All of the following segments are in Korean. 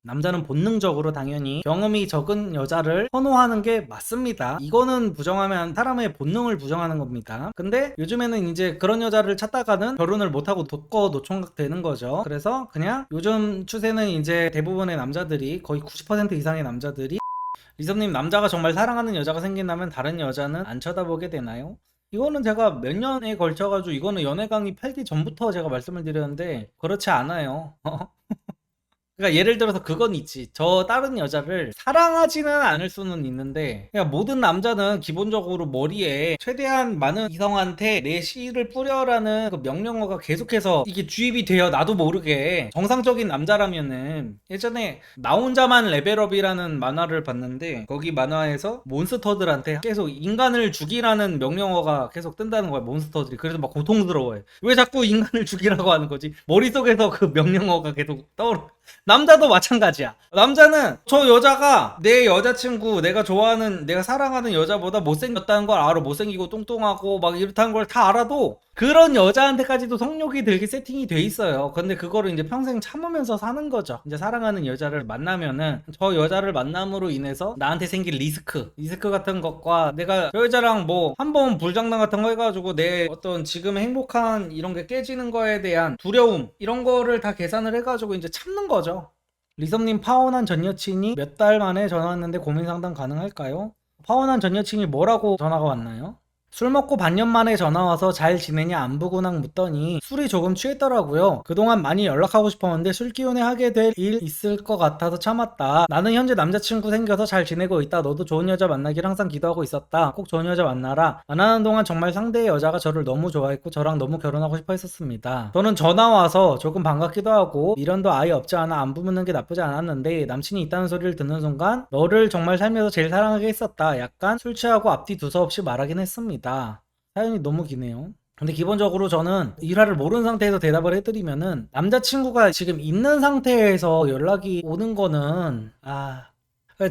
남자는 본능적으로 당연히 경험이 적은 여자를 선호하는 게 맞습니다. 이거는 부정하면 사람의 본능을 부정하는 겁니다. 근데 요즘에는 이제 그런 여자를 찾다가는 결혼을 못하고 독거 노총각 되는 거죠. 그래서 그냥 요즘 추세는 이제 대부분의 남자들이 거의 90% 이상의 남자들이 리섭님, 남자가 정말 사랑하는 여자가 생긴다면 다른 여자는 안 쳐다보게 되나요? 이거는 제가 몇 년에 걸쳐가지고 이거는 연애 강의 8기 전부터 제가 말씀을 드렸는데 그렇지 않아요. 그러니까 예를 들어서 그건 있지. 저 다른 여자를 사랑하지는 않을 수는 있는데, 그냥 모든 남자는 기본적으로 머리에 최대한 많은 이성한테 내 씨를 뿌려라는 그 명령어가 계속해서 이게 주입이 되어 나도 모르게. 정상적인 남자라면은 예전에 나 혼자만 레벨업이라는 만화를 봤는데, 거기 만화에서 몬스터들한테 계속 인간을 죽이라는 명령어가 계속 뜬다는 거야, 몬스터들이. 그래서 막 고통스러워해. 왜 자꾸 인간을 죽이라고 하는 거지? 머릿속에서 그 명령어가 계속 떠오르. 남자도 마찬가지야. 남자는 저 여자가 내 여자친구, 내가 좋아하는, 내가 사랑하는 여자보다 못생겼다는 걸 알아. 못생기고 뚱뚱하고 막 이렇다는 걸 다 알아도 그런 여자한테까지도 성욕이 들게 세팅이 돼 있어요. 근데 그거를 이제 평생 참으면서 사는 거죠. 이제 사랑하는 여자를 만나면은 저 여자를 만남으로 인해서 나한테 생길 리스크 같은 것과 내가 저 여자랑 뭐 한번 불장난 같은 거 해가지고 내 어떤 지금 행복한 이런 게 깨지는 거에 대한 두려움 이런 거를 다 계산을 해가지고 이제 참는 거죠. 리섭님, 파혼한 전 여친이 몇 달 만에 전화 왔는데 고민 상담 가능할까요? 파혼한 전 여친이 뭐라고 전화가 왔나요? 술 먹고 반년 만에 전화 와서 잘 지내냐 안부근황 묻더니 술이 조금 취했더라고요. 그동안 많이 연락하고 싶었는데 술 기운에 하게 될 일 있을 것 같아서 참았다. 나는 현재 남자친구 생겨서 잘 지내고 있다. 너도 좋은 여자 만나길 항상 기도하고 있었다. 꼭 좋은 여자 만나라. 안 하는 동안 정말 상대의 여자가 저를 너무 좋아했고 저랑 너무 결혼하고 싶어 했었습니다. 저는 전화 와서 조금 반갑기도 하고 미련도 아예 없지 않아 안부 묻는 게 나쁘지 않았는데 남친이 있다는 소리를 듣는 순간 너를 정말 살면서 제일 사랑하게 했었다. 약간 술 취하고 앞뒤 두서없이 말하긴 했습니다. 사연이 너무 기네요. 근데 기본적으로 저는 일화를 모르는 상태에서 대답을 해드리면은 남자친구가 지금 있는 상태에서 연락이 오는 거는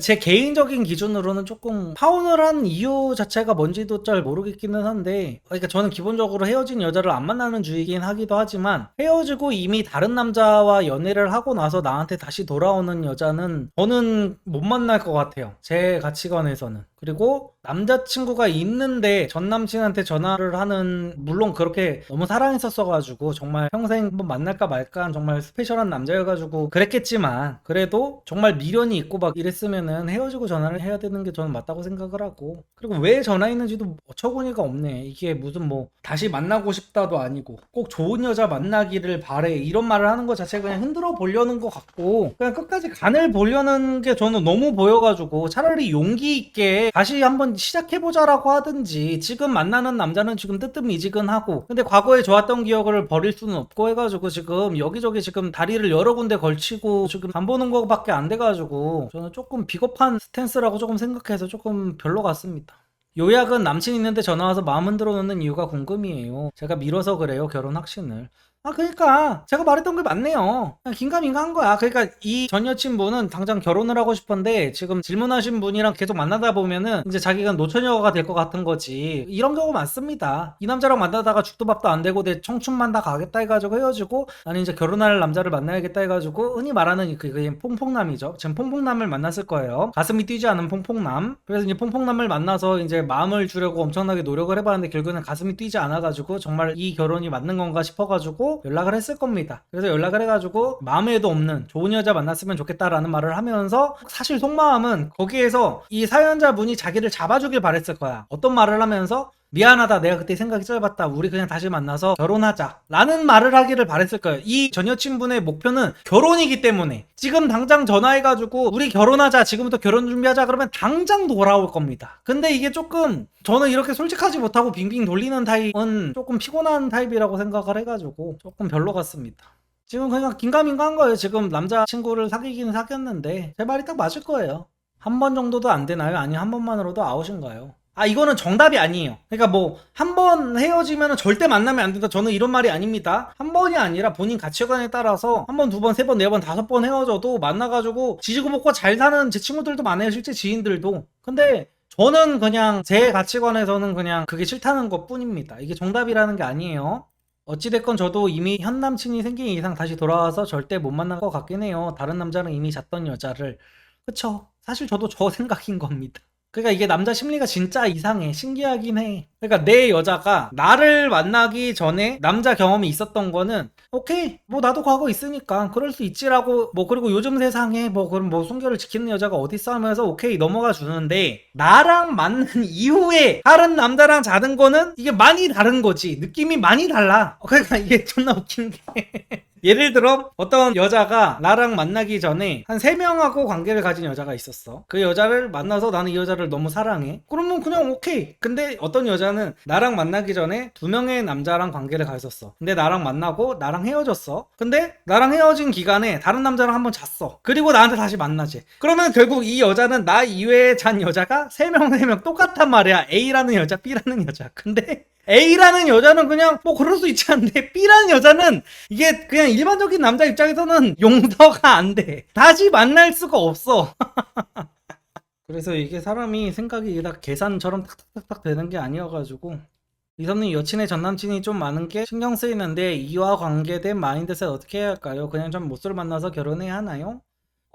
제 개인적인 기준으로는 조금 파혼을 한 이유 자체가 뭔지도 잘 모르겠기는 한데, 그러니까 저는 기본적으로 헤어진 여자를 안 만나는 주의긴 하기도 하지만 헤어지고 이미 다른 남자와 연애를 하고 나서 나한테 다시 돌아오는 여자는 저는 못 만날 것 같아요. 제 가치관에서는. 그리고 남자친구가 있는데 전 남친한테 전화를 하는, 물론 그렇게 너무 사랑했었어가지고 정말 평생 한번 만날까 말까 한 정말 스페셜한 남자여가지고 그랬겠지만 그래도 정말 미련이 있고 막 이랬으면은 헤어지고 전화를 해야 되는 게 저는 맞다고 생각을 하고, 그리고 왜 전화했는지도 어처구니가 없네. 이게 무슨 뭐 다시 만나고 싶다도 아니고 꼭 좋은 여자 만나기를 바래 이런 말을 하는 것 자체가 그냥 흔들어 보려는 것 같고 그냥 끝까지 간을 보려는 게 저는 너무 보여가지고 차라리 용기 있게 다시 한번 시작해보자라고 하든지. 지금 만나는 남자는 지금 뜨뜻미지근하고 근데 과거에 좋았던 기억을 버릴 수는 없고 해가지고 지금 여기저기 지금 다리를 여러 군데 걸치고 지금 안 보는 거밖에 안 돼가지고 저는 조금 비겁한 스탠스라고 조금 생각해서 조금 별로 같습니다. 요약은 남친 있는데 전화 와서 마음 흔들어 놓는 이유가 궁금이에요. 제가 미뤄서 그래요, 결혼 확신을. 그러니까 제가 말했던 게 맞네요. 그냥 긴가민가한 거야. 그러니까 이 전 여친분은 당장 결혼을 하고 싶은데 지금 질문하신 분이랑 계속 만나다 보면은 이제 자기가 노처녀가 될 것 같은 거지. 이런 경우 많습니다. 이 남자랑 만나다가 죽도 밥도 안 되고 내 청춘만 다 가겠다 해가지고 헤어지고 나는 이제 결혼할 남자를 만나야겠다 해가지고 흔히 말하는 그게 퐁퐁남이죠. 지금 퐁퐁남을 만났을 거예요. 가슴이 뛰지 않은 퐁퐁남. 그래서 이제 퐁퐁남을 만나서 이제 마음을 주려고 엄청나게 노력을 해봤는데 결국에는 가슴이 뛰지 않아가지고 정말 이 결혼이 맞는 건가 싶어가지고 연락을 했을 겁니다. 그래서 연락을 해가지고 마음에도 없는 좋은 여자 만났으면 좋겠다라는 말을 하면서 사실 속마음은 거기에서 이 사연자분이 자기를 잡아주길 바랬을 거야. 어떤 말을 하면서 미안하다, 내가 그때 생각이 짧았다, 우리 그냥 다시 만나서 결혼하자 라는 말을 하기를 바랬을 거예요. 이 전 여친분의 목표는 결혼이기 때문에 지금 당장 전화해가지고 우리 결혼하자, 지금부터 결혼 준비하자 그러면 당장 돌아올 겁니다. 근데 이게 조금 저는 이렇게 솔직하지 못하고 빙빙 돌리는 타입은 조금 피곤한 타입이라고 생각을 해가지고 조금 별로 같습니다. 지금 그냥 긴가민가 한 거예요. 지금 남자친구를 사귀긴 사귀었는데 제 말이 딱 맞을 거예요. 한 번 정도도 안 되나요? 아니 한 번만으로도 아웃인가요? 이거는 정답이 아니에요. 그러니까 뭐 한 번 헤어지면 절대 만나면 안 된다, 저는 이런 말이 아닙니다. 한 번이 아니라 본인 가치관에 따라서 한 번, 두 번, 세 번, 네 번, 다섯 번 헤어져도 만나가지고 지지고 볶고 잘 사는 제 친구들도 많아요, 실제 지인들도. 근데 저는 그냥 제 가치관에서는 그냥 그게 싫다는 것 뿐입니다. 이게 정답이라는 게 아니에요. 어찌됐건 저도 이미 현 남친이 생긴 이상 다시 돌아와서 절대 못 만날 것 같긴 해요. 다른 남자랑 이미 잤던 여자를. 그쵸? 사실 저도 저 생각인 겁니다. 그러니까 이게 남자 심리가 진짜 이상해. 신기하긴 해. 그러니까 내 여자가 나를 만나기 전에 남자 경험이 있었던 거는 오케이 뭐 나도 과거 있으니까 그럴 수 있지라고 뭐 그리고 요즘 세상에 뭐 그럼 뭐 순결을 지키는 여자가 어딨어 하면서 오케이 넘어가 주는데 나랑 만난 이후에 다른 남자랑 자는 거는 이게 많이 다른 거지. 느낌이 많이 달라. 그러니까 이게 존나 웃긴 게 예를 들어 어떤 여자가 나랑 만나기 전에 한 3명하고 관계를 가진 여자가 있었어. 그 여자를 만나서 나는 이 여자를 너무 사랑해. 그러면 그냥 오케이. 근데 어떤 여자는 나랑 만나기 전에 2명의 남자랑 관계를 가졌어. 근데 나랑 만나고 나랑 헤어졌어. 근데 나랑 헤어진 기간에 다른 남자랑 한번 잤어. 그리고 나한테 다시 만나지. 그러면 결국 이 여자는 나 이외에 잔 여자가 3명 4명 똑같단 말이야. A라는 여자, B라는 여자. 근데 A라는 여자는 그냥 뭐 그럴 수 있지 않은데 B라는 여자는 이게 그냥 일반적인 남자 입장에서는 용서가 안 돼. 다시 만날 수가 없어. 그래서 이게 사람이 생각이 다 계산처럼 탁탁탁탁 되는 게 아니어가지고 이선님 여친의 전남친이 좀 많은 게 신경 쓰이는데 이와 관계된 마인드셋 어떻게 해야 할까요? 그냥 좀 못을 만나서 결혼해야 하나요?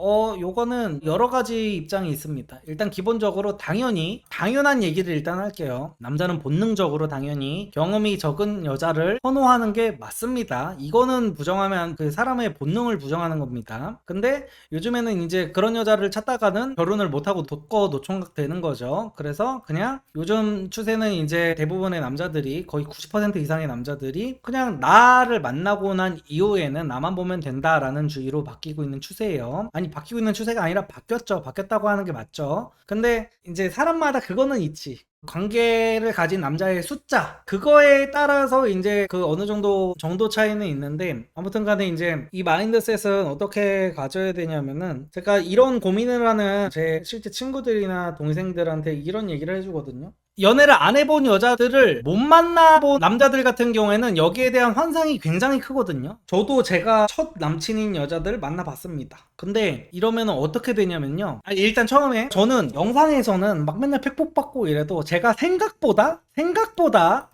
요거는 여러 가지 입장이 있습니다. 일단 기본적으로 당연한 얘기를 일단 할게요. 남자는 본능적으로 당연히 경험이 적은 여자를 선호하는 게 맞습니다. 이거는 부정하면 그 사람의 본능을 부정하는 겁니다. 근데 요즘에는 이제 그런 여자를 찾다가는 결혼을 못하고 노총각 되는 거죠. 그래서 그냥 요즘 추세는 이제 대부분의 남자들이 거의 90% 이상의 남자들이 그냥 나를 만나고 난 이후에는 나만 보면 된다라는 주의로 바뀌고 있는 추세예요. 아니 바뀌고 있는 추세가 아니라 바뀌었죠. 바뀌었다고 하는 게 맞죠. 근데 이제 사람마다 그거는 있지. 관계를 가진 남자의 숫자 그거에 따라서 이제 그 어느 정도 차이는 있는데 아무튼 간에 이제 이 마인드셋은 어떻게 가져야 되냐면은 제가 이런 고민을 하는 제 실제 친구들이나 동생들한테 이런 얘기를 해주거든요. 연애를 안 해본 여자들을 못 만나본 남자들 같은 경우에는 여기에 대한 환상이 굉장히 크거든요. 저도 제가 첫 남친인 여자들 만나봤습니다. 근데 이러면 어떻게 되냐면요. 일단 처음에 저는 영상에서는 막 맨날 팩폭받고 이래도 제가 생각보다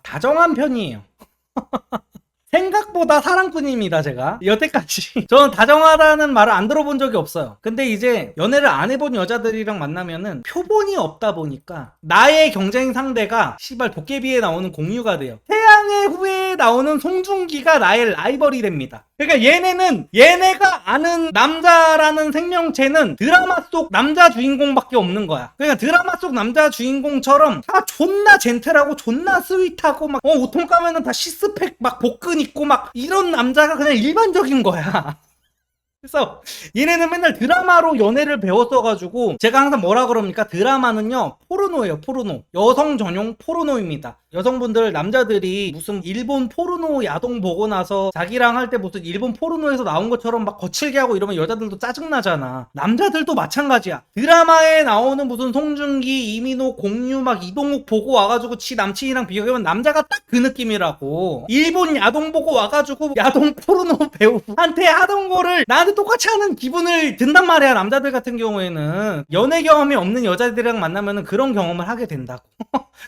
다정한 편이에요. 생각보다 사랑꾼입니다, 제가. 여태까지. 저는 다정하다는 말을 안 들어본 적이 없어요. 근데 이제 연애를 안 해본 여자들이랑 만나면은 표본이 없다 보니까 나의 경쟁 상대가 씨발 도깨비에 나오는 공유가 돼요. 태양의 후예에 나오는 송중기가 나의 라이벌이 됩니다. 그러니까 얘네가 아는 남자라는 생명체는 드라마 속 남자 주인공밖에 없는 거야. 그러니까 드라마 속 남자 주인공처럼 다 존나 젠틀하고 존나 스윗하고 막 옷통 까면은 다 시스팩 막 복근 있고 막 이런 남자가 그냥 일반적인 거야. 그래서 얘네는 맨날 드라마로 연애를 배웠어가지고 제가 항상 뭐라 그럽니까? 드라마는요 포르노예요. 포르노. 여성 전용 포르노입니다. 여성분들 남자들이 무슨 일본 포르노 야동 보고 나서 자기랑 할 때 무슨 일본 포르노에서 나온 것처럼 막 거칠게 하고 이러면 여자들도 짜증나잖아. 남자들도 마찬가지야. 드라마에 나오는 무슨 송중기, 이민호, 공유 막 이동욱 보고 와가지고 지 남친이랑 비교하면 남자가 딱 그 느낌이라고. 일본 야동 보고 와가지고 야동 포르노 배우한테 하던 거를 나한테 똑같이 하는 기분을 든단 말이야. 남자들 같은 경우에는 연애 경험이 없는 여자들이랑 만나면 그런 경험을 하게 된다고.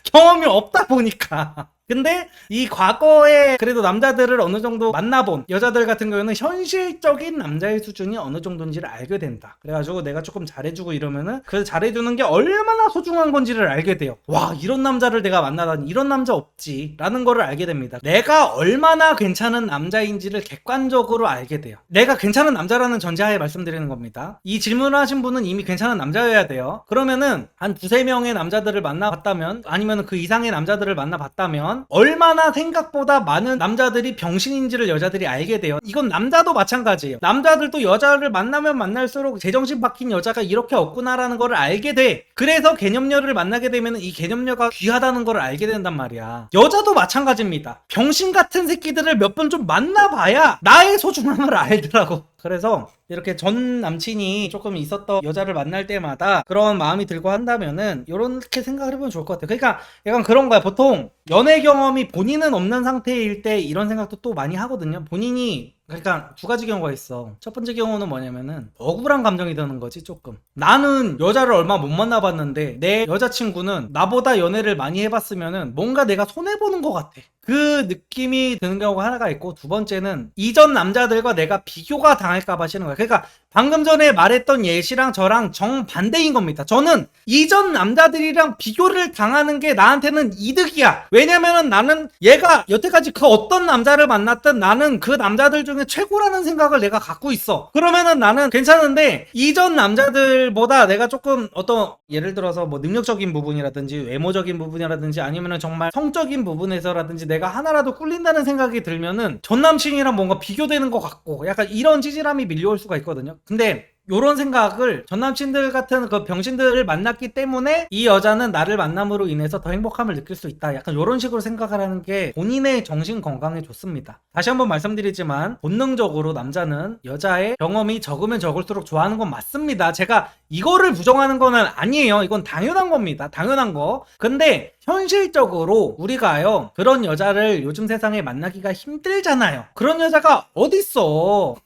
경험이 없다 보니까. 근데 이 과거에 그래도 남자들을 어느 정도 만나본 여자들 같은 경우는 현실적인 남자의 수준이 어느 정도인지를 알게 된다. 그래가지고 내가 조금 잘해주고 이러면은 그 잘해주는 게 얼마나 소중한 건지를 알게 돼요. 와, 이런 남자를 내가 만나다니, 이런 남자 없지 라는 거를 알게 됩니다. 내가 얼마나 괜찮은 남자인지를 객관적으로 알게 돼요. 내가 괜찮은 남자라는 전제하에 말씀드리는 겁니다. 이 질문을 하신 분은 이미 괜찮은 남자여야 돼요. 그러면은 한 2-3명의 남자들을 만나봤다면, 아니면 그 이상의 남자들을 만나봤다면 얼마나 생각보다 많은 남자들이 병신인지를 여자들이 알게 돼요. 이건 남자도 마찬가지예요. 남자들도 여자를 만나면 만날수록 제정신 박힌 여자가 이렇게 없구나라는 걸 알게 돼. 그래서 개념녀를 만나게 되면 이 개념녀가 귀하다는 걸 알게 된단 말이야. 여자도 마찬가지입니다. 병신 같은 새끼들을 몇 번 좀 만나봐야 나의 소중함을 알더라고. 그래서 이렇게 전 남친이 조금 있었던 여자를 만날 때마다 그런 마음이 들고 한다면은 이렇게 생각을 해보면 좋을 것 같아요. 그러니까 약간 그런 거야. 보통 연애 경험이 본인은 없는 상태일 때 이런 생각도 또 많이 하거든요. 본인이 그러니까 두 가지 경우가 있어. 첫 번째 경우는 뭐냐면은 억울한 감정이 드는 거지 조금. 나는 여자를 얼마 못 만나봤는데 내 여자친구는 나보다 연애를 많이 해봤으면은 뭔가 내가 손해보는 것 같아. 그 느낌이 드는 경우가 하나가 있고, 두 번째는 이전 남자들과 내가 비교가 당할까 봐 싫은 거야. 그러니까 방금 전에 말했던 예시랑 저랑 정반대인 겁니다. 저는 이전 남자들이랑 비교를 당하는 게 나한테는 이득이야. 왜냐면은 나는 얘가 여태까지 그 어떤 남자를 만났든 나는 그 남자들 중에 최고라는 생각을 내가 갖고 있어. 그러면은 나는 괜찮은데, 이전 남자들보다 내가 조금 어떤, 예를 들어서 뭐 능력적인 부분이라든지 외모적인 부분이라든지 아니면은 정말 성적인 부분에서라든지 내가 하나라도 꿀린다는 생각이 들면은 전 남친이랑 뭔가 비교되는 것 같고 약간 이런 찌질함이 밀려올 수가 있거든요. 근데 요런 생각을 전 남친들 같은 그 병신들을 만났기 때문에 이 여자는 나를 만남으로 인해서 더 행복함을 느낄 수 있다. 약간 요런 식으로 생각을 하는 게 본인의 정신 건강에 좋습니다. 다시 한번 말씀드리지만 본능적으로 남자는 여자의 경험이 적으면 적을수록 좋아하는 건 맞습니다. 제가 이거를 부정하는 거는 아니에요. 이건 당연한 겁니다. 당연한 거. 근데 현실적으로 우리가요, 그런 여자를 요즘 세상에 만나기가 힘들잖아요. 그런 여자가 어딨어.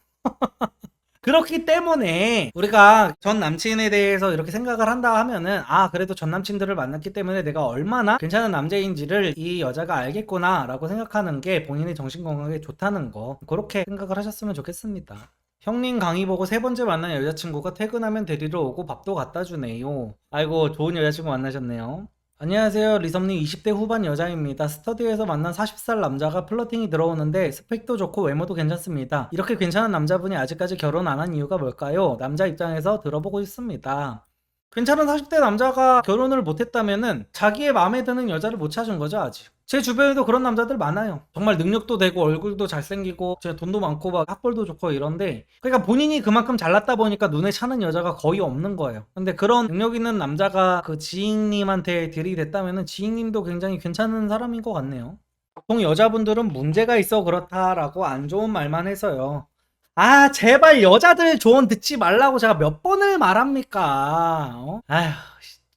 그렇기 때문에 우리가 전 남친에 대해서 이렇게 생각을 한다 하면은, 아, 그래도 전 남친들을 만났기 때문에 내가 얼마나 괜찮은 남자인지를 이 여자가 알겠구나 라고 생각하는 게 본인의 정신건강에 좋다는 거, 그렇게 생각을 하셨으면 좋겠습니다. 형님 강의 보고 세 번째 만난 여자친구가 퇴근하면 데리러 오고 밥도 갖다 주네요. 아이고, 좋은 여자친구 만나셨네요. 안녕하세요. 리섭님, 20대 후반 여자입니다. 스터디에서 만난 40살 남자가 플러팅이 들어오는데 스펙도 좋고 외모도 괜찮습니다. 이렇게 괜찮은 남자분이 아직까지 결혼 안 한 이유가 뭘까요? 남자 입장에서 들어보고 있습니다. 괜찮은 40대 남자가 결혼을 못했다면은 자기의 마음에 드는 여자를 못 찾은 거죠, 아직. 제 주변에도 그런 남자들 많아요. 정말 능력도 되고 얼굴도 잘생기고 돈도 많고 막 학벌도 좋고 이런데, 그러니까 본인이 그만큼 잘났다 보니까 눈에 차는 여자가 거의 없는 거예요. 근데 그런 능력 있는 남자가 그 지인님한테 들이댔다면은 지인님도 굉장히 괜찮은 사람인 것 같네요. 보통 여자분들은 문제가 있어 그렇다라고 안 좋은 말만 해서요. 아, 제발 여자들 조언 듣지 말라고 제가 몇 번을 말합니까? 아휴,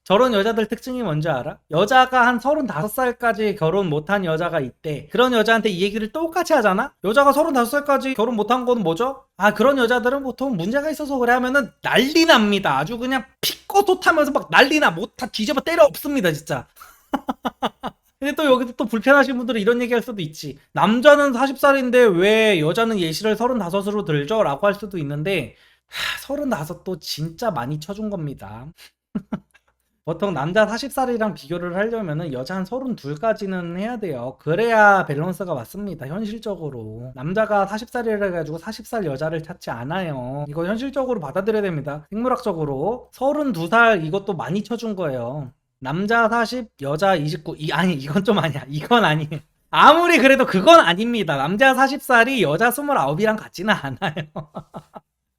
저런 여자들 특징이 뭔지 알아? 여자가 한 35살까지 결혼 못한 여자가 있대. 그런 여자한테 이 얘기를 똑같이 하잖아? 여자가 35살까지 결혼 못한 건 뭐죠? 아, 그런 여자들은 보통 문제가 있어서 그래 하면은 난리 납니다. 아주 그냥 피꺼도타면서 막 난리나. 못 다 뒤집어 때려 엎습니다, 진짜. 근데 또 여기서 또 불편하신 분들은 이런 얘기 할 수도 있지. 남자는 40살인데 왜 여자는 예시를 35으로 들죠? 라고 할 수도 있는데, 35도 진짜 많이 쳐준 겁니다. 보통 남자 40살이랑 비교를 하려면은 여자 한 32까지는 해야 돼요. 그래야 밸런스가 맞습니다. 현실적으로. 남자가 40살이라 해가지고 40살 여자를 찾지 않아요. 이거 현실적으로 받아들여야 됩니다. 생물학적으로. 32살 이것도 많이 쳐준 거예요. 남자 40, 여자 29. 아니, 이건 좀 아니야. 이건 아니에요. 아무리 그래도 그건 아닙니다. 남자 40살이 여자 29이랑 같지는 않아요.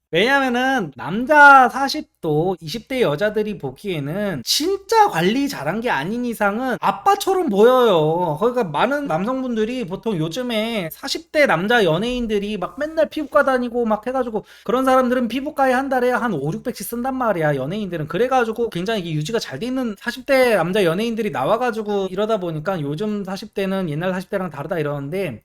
왜냐면은 남자 40도 20대 여자들이 보기에는 진짜 관리 잘한 게 아닌 이상은 아빠처럼 보여요. 그러니까 많은 남성분들이 보통 요즘에 40대 남자 연예인들이 막 맨날 피부과 다니고 막 해가지고, 그런 사람들은 피부과에 한 달에 한 5, 600씩 쓴단 말이야, 연예인들은. 그래가지고 굉장히 이게 유지가 잘 돼 있는 40대 남자 연예인들이 나와가지고 이러다 보니까 요즘 40대는 옛날 40대랑 다르다 이러는데,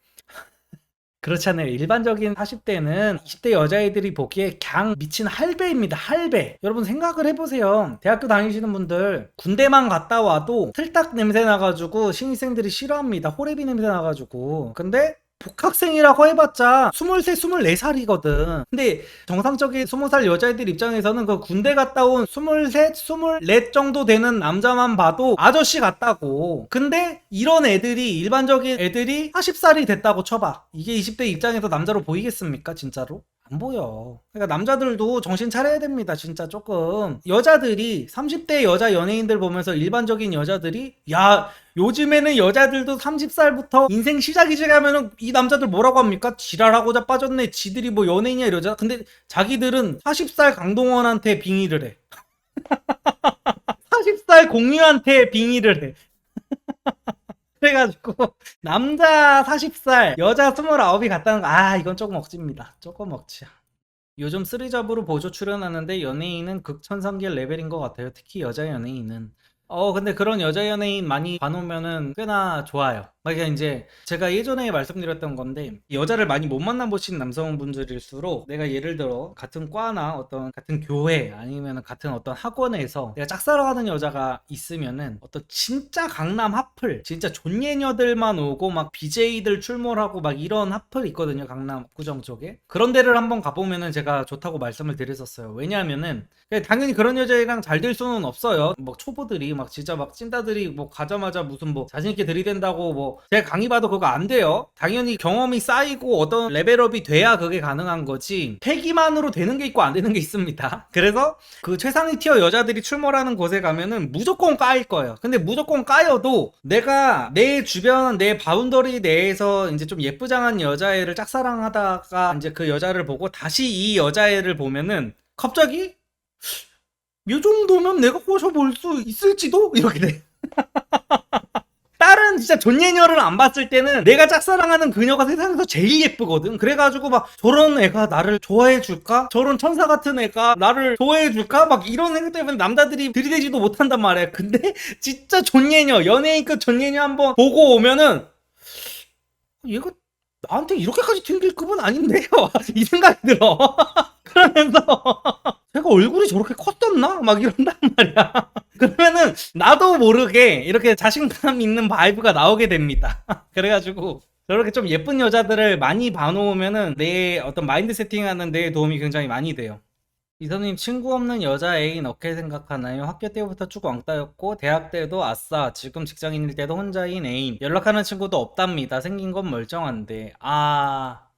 그렇잖아요. 일반적인 40대는 20대 여자애들이 보기에 그냥 미친 할배입니다. 할배. 여러분 생각을 해보세요. 대학교 다니시는 분들 군대만 갔다 와도 틀딱 냄새 나가지고 신입생들이 싫어합니다. 호레비 냄새 나가지고. 근데 복학생이라고 해봤자 23, 24살이거든. 근데 정상적인 20살 여자애들 입장에서는 그 군대 갔다 온 23, 24 정도 되는 남자만 봐도 아저씨 같다고. 근데 이런 애들이, 일반적인 애들이 40살이 됐다고 쳐봐. 이게 20대 입장에서 남자로 보이겠습니까? 진짜로? 안 보여. 그러니까 남자들도 정신 차려야 됩니다. 진짜 조금. 여자들이 30대 여자 연예인들 보면서 일반적인 여자들이, 야, 요즘에는 여자들도 30살부터 인생 시작이지 하면은 이 남자들 뭐라고 합니까? 지랄하고자 빠졌네. 지들이 뭐 연예인이야 이러잖아. 근데 자기들은 40살 강동원한테 빙의를 해. 40살 공유한테 빙의를 해. 그래가지고 남자 40살 여자 29이 갔다는 거, 아, 이건 조금 억지입니다. 조금 억지야. 요즘 쓰리잡으로 보조 출연하는데 연예인은 극천상계 레벨인 것 같아요. 특히 여자 연예인은. 근데 그런 여자 연예인 많이 봐놓으면은 꽤나 좋아요. 그러니까 이제 제가 예전에 말씀드렸던 건데 여자를 많이 못 만나보신 남성분들일수록 내가 예를 들어 같은 과나 어떤 같은 교회 아니면 같은 어떤 학원에서 내가 짝사랑하는 여자가 있으면은 어떤 진짜 강남 핫플 진짜 존예녀들만 오고 막 BJ들 출몰하고 막 이런 핫플 있거든요, 강남 구정 쪽에. 그런 데를 한번 가보면은 제가 좋다고 말씀을 드렸었어요. 왜냐하면은 당연히 그런 여자애랑 잘 될 수는 없어요. 뭐 초보들이 막 진짜 막 찐따들이 뭐 가자마자 무슨 뭐 자신있게 들이댄다고 뭐 제가 강의 봐도 그거 안 돼요. 당연히 경험이 쌓이고 어떤 레벨업이 돼야 그게 가능한 거지 패기만으로 되는 게 있고 안 되는 게 있습니다. 그래서 그 최상위 티어 여자들이 출몰하는 곳에 가면은 무조건 까일 거예요. 근데 무조건 까여도 내가 내 주변 내 바운더리 내에서 이제 좀 예쁘장한 여자애를 짝사랑하다가 이제 그 여자를 보고 다시 이 여자애를 보면은 갑자기 이 정도면 내가 꼬셔볼 수 있을지도? 이렇게 돼. 다른 진짜 존예녀를 안 봤을 때는 내가 짝사랑하는 그녀가 세상에서 제일 예쁘거든. 그래가지고 막 저런 애가 나를 좋아해줄까? 저런 천사 같은 애가 나를 좋아해줄까? 막 이런 생각 때문에 남자들이 들이대지도 못한단 말이야. 근데 진짜 존예녀, 연예인급 존예녀 한번 보고 오면은 얘가 나한테 이렇게까지 튕길 급은 아닌데요. 이 생각이 들어. 그러면서 제가 얼굴이 저렇게 컸었나? 막 이런단 말이야. 그러면은 나도 모르게 이렇게 자신감 있는 바이브가 나오게 됩니다. 그래가지고 저렇게 좀 예쁜 여자들을 많이 봐놓으면은 내 어떤 마인드 세팅하는 데 도움이 굉장히 많이 돼요. 이선님, 친구 없는 여자 애인 어떻게 생각하나요? 학교 때부터 쭉 왕따였고 대학 때도 아싸, 지금 직장인일 때도 혼자인 애인, 연락하는 친구도 없답니다. 생긴 건 멀쩡한데.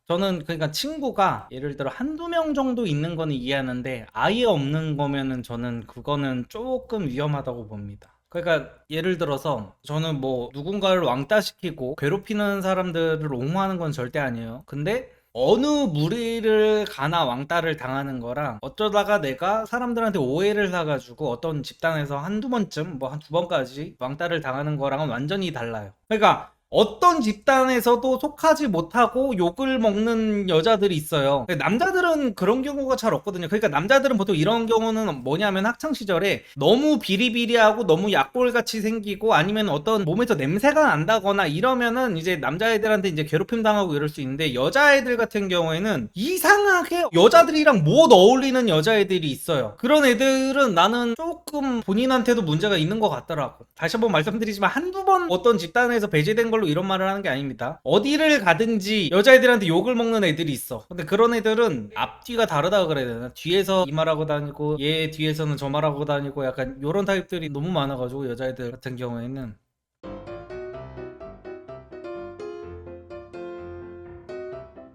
저는 그러니까 친구가 예를 들어 한두 명 정도 있는 거는 이해하는데 아예 없는 거면은 저는 그거는 조금 위험하다고 봅니다. 그러니까 예를 들어서 저는 뭐 누군가를 왕따시키고 괴롭히는 사람들을 옹호하는 건 절대 아니에요. 근데 어느 무리를 가나 왕따를 당하는 거랑 어쩌다가 내가 사람들한테 오해를 사가지고 어떤 집단에서 한두 번쯤 뭐 한 두 번까지 왕따를 당하는 거랑은 완전히 달라요. 그러니까 어떤 집단에서도 속하지 못하고 욕을 먹는 여자들이 있어요. 남자들은 그런 경우가 잘 없거든요. 그러니까 남자들은 보통 이런 경우는 뭐냐면 학창시절에 너무 비리비리하고 너무 약골같이 생기고 아니면 어떤 몸에서 냄새가 난다거나 이러면은 이제 남자애들한테 이제 괴롭힘 당하고 이럴 수 있는데 여자애들 같은 경우에는 이상하게 여자들이랑 못 어울리는 여자애들이 있어요. 그런 애들은 나는 조금 본인한테도 문제가 있는 것 같더라고. 다시 한번 말씀드리지만 한두 번 어떤 집단에서 배제된 걸로 이런 말을 하는 게 아닙니다. 어디를 가든지 여자애들한테 욕을 먹는 애들이 있어. 근데 그런 애들은 앞뒤가 다르다고 그래야 되나? 뒤에서 이 말하고 다니고 얘 뒤에서는 저 말하고 다니고 약간 요런 타입들이 너무 많아가지고 여자애들 같은 경우에는